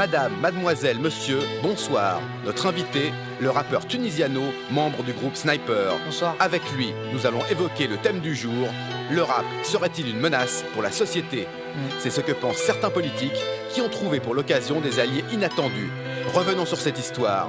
Madame, mademoiselle, monsieur, bonsoir. Notre invité, le rappeur Tunisiano, membre du groupe Sniper. Bonsoir. Avec lui, nous allons évoquer le thème du jour. Le rap serait-il une menace pour la société ? C'est ce que pensent certains politiques qui ont trouvé pour l'occasion des alliés inattendus. Revenons sur cette histoire.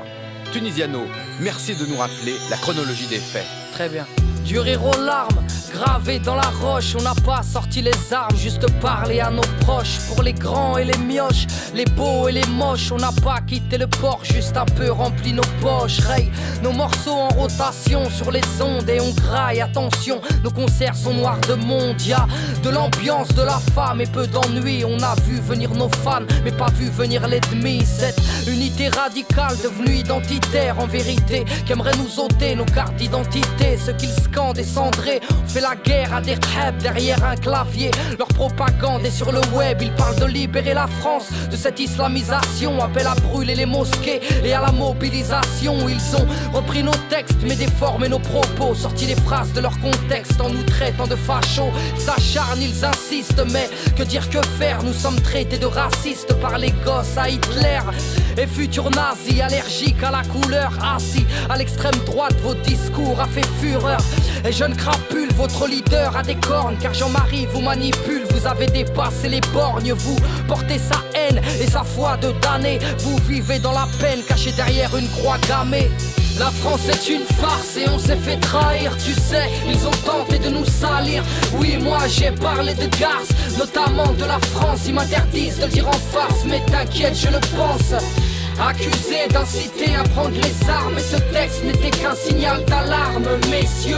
Tunisiano, merci de nous rappeler la chronologie des faits. Très bien. Du rire aux larmes, gravé dans la roche. On n'a pas sorti les armes, juste parlé à nos proches. Pour les grands et les mioches, les beaux et les moches, on n'a pas quitté le port, juste un peu rempli nos poches. Raye nos morceaux en rotation sur les ondes et on graille. Attention, nos concerts sont noirs de monde. Y'a de l'ambiance, de la femme et peu d'ennui. On a vu venir nos fans, mais pas vu venir l'ennemi. Cette unité radicale devenue identitaire en vérité, qui aimerait nous ôter nos cartes d'identité. Ce qu'ils scandent est cendré. On fait la guerre à des rêves derrière un clavier. Leur propagande est sur le web. Ils parlent de libérer la France de cette islamisation. Appellent à brûler les mosquées et à la mobilisation. Ils ont repris nos textes mais déformé nos propos, sorti les phrases de leur contexte en nous traitant de fachos. Ils s'acharnent, ils insistent, mais que dire, que faire? Nous sommes traités de racistes par les gosses à Hitler et futurs nazis, allergiques à la couleur. Assis à l'extrême droite, votre discours a fait fureur. Et jeune crapule, votre leader a des cornes, car Jean-Marie vous manipule. Vous avez dépassé les borgnes, vous portez sa haine et sa foi de damné. Vous vivez dans la peine, caché derrière une croix gammée. La France est une farce et on s'est fait trahir. Tu sais, ils ont tenté de nous salir. Oui, moi j'ai parlé de garce, notamment de la France. Ils m'interdisent de le dire en face, mais t'inquiète, je le pense. Accusé d'inciter à prendre les armes, et ce texte n'était qu'un signal d'alarme. Messieurs,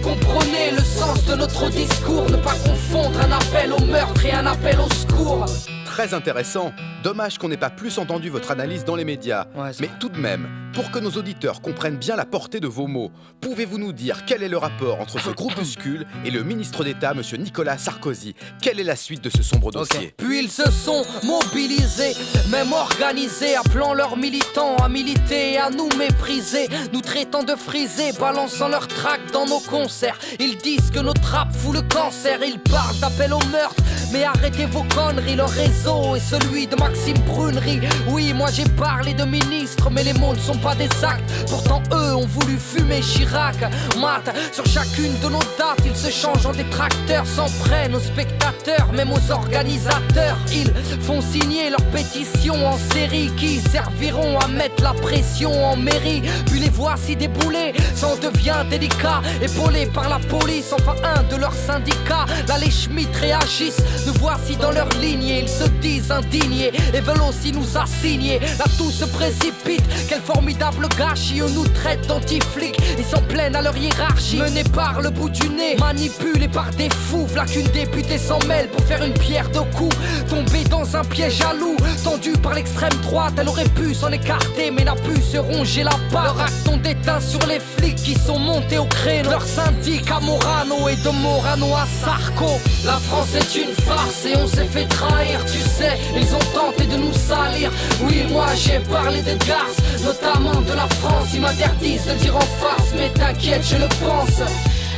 comprenez le sens de notre discours. Ne pas confondre un appel au meurtre et un appel au secours. Très intéressant. Dommage qu'on n'ait pas plus entendu votre analyse dans les médias. Mais tout de même, pour que nos auditeurs comprennent bien la portée de vos mots, pouvez-vous nous dire quel est le rapport entre ce groupuscule et le ministre d'État, monsieur Nicolas Sarkozy? Quelle est la suite de ce sombre dossier? Puis ils se sont mobilisés, même organisés, appelant leurs militants à militer et à nous mépriser, nous traitant de frisés, balançant leurs tracts dans nos concerts. Ils disent que notre rap fout le cancer, ils parlent d'appel au meurtre, mais arrêtez vos conneries. Leur réseau est celui de Maxime Brunerie. Oui, moi j'ai parlé de ministre, mais les mots ne sont pas des actes. Pourtant eux ont voulu fumer Chirac. Mat, sur chacune de nos dates, ils se changent en détracteurs, s'en prennent aux spectateurs, même aux organisateurs. Ils font signer leurs pétitions en série qui serviront à mettre la pression en mairie. Puis les voici déboulés, ça en devient délicat, épaulés par la police, enfin un de leurs syndicats. Là les Schmitt réagissent, nous voici dans leur lignée. Ils se disent indignés et veulent aussi nous assigner. Là tout se précipite, quel formidable gâchis. On nous traite d'anti-flics, ils s'en plaignent à leur hiérarchie. Menés par le bout du nez, manipulés par des fous. V'là qu'une députée s'en mêle pour faire une pierre de coups. Tombée dans un piège à loup, tendue par l'extrême droite. Elle aurait pu s'en écarter mais n'a pu se ronger la patte. Leurs actes ont déteint sur les flics qui sont montés au créneau. Leur syndic à Morano et de Morano à Sarko. La France est une farce et on s'est fait trahir. Tu sais, ils ont tenté de nous salir. Oui, moi j'ai parlé de garce, notamment de la France. Ils m'interdisent de le dire en face, mais t'inquiète, je le pense.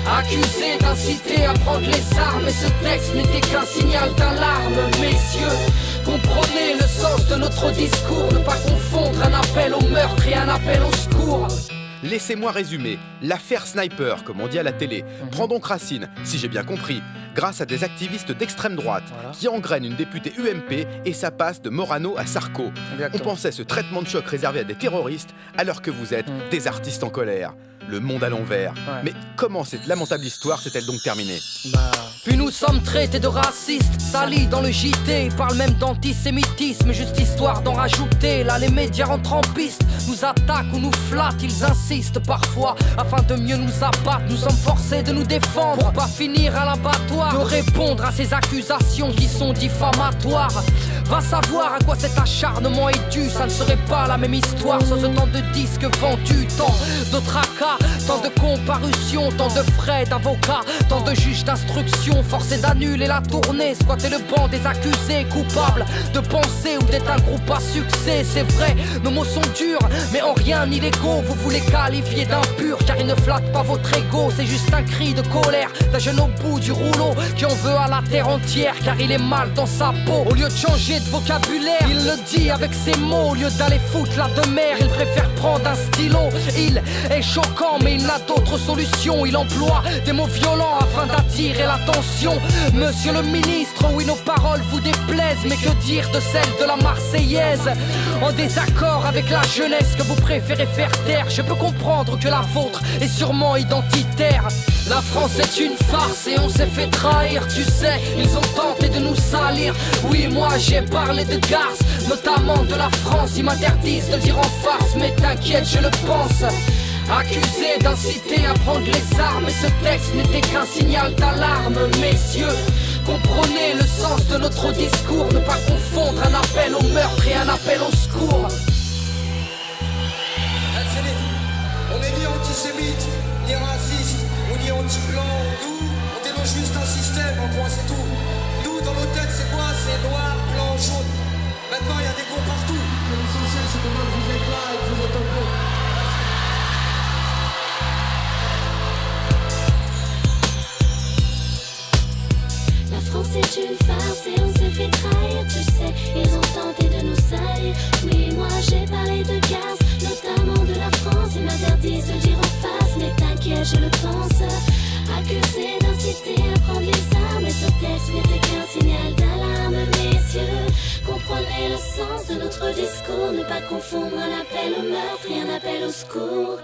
Accusé d'inciter à prendre les armes, et ce texte n'était qu'un signal d'alarme. Messieurs, comprenez le sens de notre discours. Ne pas confondre un appel au meurtre et un appel au secours. Laissez-moi résumer. L'affaire Sniper, comme on dit à la télé, prend donc racine, si j'ai bien compris, grâce à des activistes d'extrême droite qui engrainent une députée UMP et ça passe de Morano à Sarko. On pensait ce traitement de choc réservé à des terroristes alors que vous êtes des artistes en colère. Le monde à l'envers. Mais comment cette lamentable histoire s'est-elle donc terminée? Puis nous sommes traités de racistes, salis dans le JT. Ils parlent même d'antisémitisme, juste histoire d'en rajouter. Là les médias rentrent en piste, nous attaquent ou nous flattent. Ils insistent parfois afin de mieux nous abattre. Nous sommes forcés de nous défendre pour pas finir à l'abattoir, de répondre à ces accusations qui sont diffamatoires. Va savoir à quoi cet acharnement est dû. Ça ne serait pas la même histoire sans autant de disques vendus. Tant de tracas, tant de comparutions, tant de frais d'avocats, tant de juges d'instruction forcés d'annuler la tournée, squatter le banc des accusés coupables de penser ou d'être un groupe à succès. C'est vrai, nos mots sont durs, mais en rien illégaux. Vous vous les qualifiez d'impurs car ils ne flattent pas votre ego. C'est juste un cri de colère d'un jeune au bout du rouleau qui en veut à la terre entière car il est mal dans sa peau. Au lieu de changer de vocabulaire, il le dit avec ses mots. Au lieu d'aller foutre la demeure, il préfère prendre un stylo. Il est choquant mais il n'a d'autre solution. Il emploie des mots violents afin d'attirer l'attention. Monsieur le ministre, oui nos paroles vous déplaisent, mais que dire de celles de la Marseillaise? En désaccord avec la jeunesse que vous préférez faire taire, je peux comprendre que la vôtre est sûrement identitaire. La France est une farce et on s'est fait trahir, tu sais, ils ont tenté de nous salir. Oui, moi j'ai parlé de garce, notamment de la France. Ils m'interdisent de le dire en face, mais t'inquiète, je le pense. Accusé d'inciter à prendre les armes, et ce texte n'était qu'un signal d'alarme. Messieurs, comprenez le sens de notre discours, ne pas confondre un appel au meurtre et un appel au secours. On n'est ni antisémite, ni raciste, ou ni anti-blanc. Nous, on dénonce juste un système, en point c'est tout. Nous, dans nos têtes, c'est quoi? C'est noir, blanc, jaune. Maintenant, il y a des cons partout. L'essentiel, c'est que moi, vous êtes là et que vous êtes un peu. La France est une farce et on s'est fait trahir, tu sais, ils ont tenté de nous salir. Oui, moi j'ai parlé de gaz, notamment de la France. Ils m'interdisent de le dire en face, mais t'inquiète, je le pense. Accusé d'inciter à prendre les armes, et ce texte n'était qu'un signal d'alarme. Messieurs, comprenez le sens de notre discours, ne pas confondre un appel au meurtre et un appel au secours.